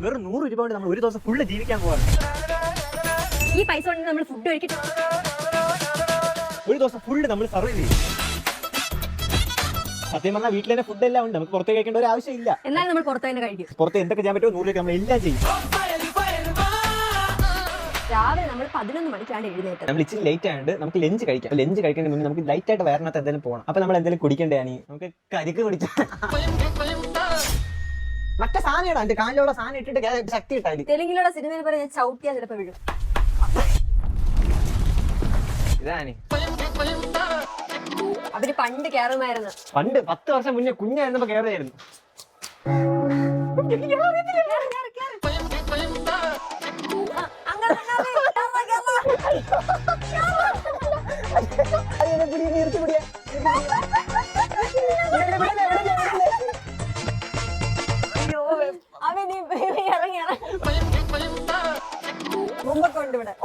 വെറും 100 രൂപ കൊണ്ട് നമ്മൾ ഒരു ദിവസം ഫുള്ള് ജീവിക്കാൻ പോവാണ്. ഈ പൈസ കൊണ്ട് നമ്മൾ ഫുഡ് കഴിക്കും, ഒരു ദിവസം ഫുള്ള് നമ്മൾ സർവൈവ് ചെയ്യും. സത്യം പറഞ്ഞാൽ വീട്ടിൽ തന്നെ ഫുഡ് എല്ലാം ഉണ്ട്, നമുക്ക് പുറത്ത് കഴിക്കേണ്ട ഒരു ആവശ്യമില്ല. എന്നാലും നമ്മൾ പുറത്ത് തന്നെ കഴിക്കും. പുറത്ത് എന്തൊക്കെ ചെയ്യാൻ പറ്റുമോ 100 രൂപ നമ്മൾ എല്ലാം ചെയ്യും. രാവിലെ നമ്മൾ 11 മണിക്കാണ് എഴുന്നേറ്റത്. നമ്മൾ ഇച്ചിരി ലേറ്റ് ആയതുകൊണ്ട് നമുക്ക് ലഞ്ച് കഴിക്കാം. ലഞ്ച് കഴിക്കേണ്ട മുന്നേ നമുക്ക് ലൈറ്റ് ആയിട്ട് വയറിനകത്ത് എന്തെങ്കിലും പോകണം. അപ്പൊ നമ്മൾ എന്തെങ്കിലും കുടിക്കേണ്ടതാണ്, നമുക്ക് കരിക്ക് കുടിച്ചാൽ മറ്റേ സാധനം ഇടാം, എന്റെ കാലിലുള്ള സാധനം ഇട്ടിട്ട് ശക്തി ഇട്ടാല്. തെലുങ്കിലുള്ള സിനിമയിൽ പറഞ്ഞ ചവിട്ടിയാ ചിലപ്പോ വീഴും. ഇതാണ് അവര് പണ്ട് കയറുമായിരുന്നു. പണ്ട് 10 വർഷം മുന്നേ കുഞ്ഞായിരുന്നപ്പോ കയറിയായിരുന്നു.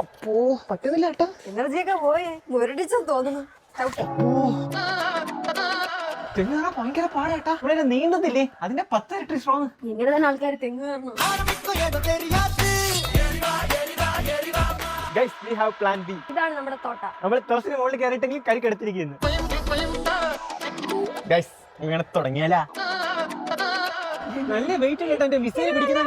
അപ്പോ പറ്റുന്നില്ല ഏട്ടാ, എനർജിയൊക്കെ പോയേ, മുരടിച്ചെന്ന് തോന്നുന്നു. തെങ്ങ് ഭയങ്കര പാടാട്ടാ. ഇവിടെ നീന്തുന്നില്ലേ, അതിന്റെ 10 ഇരട്ടി സ്ട്രോങ്. ഇങ്ങനെ തന്നെ ആൾക്കാർ തെങ്ങ് കയറണം. Guys, we have plan B. ഇതാണ് നമ്മുടെ തോട്ട. നമ്മൾ ടെറസിന് മുകളിൽ കയറിയിട്ടെങ്കിൽ കരിക്ക് എടുത്തിരിക്കുന്നു. ഗൈസ് ഇങ്ങനെ തുടങ്ങിയാലാ നല്ല വെയിറ്റ് കേട്ടോ, എന്റെ വിസയിൽ പിടിക്കുന്ന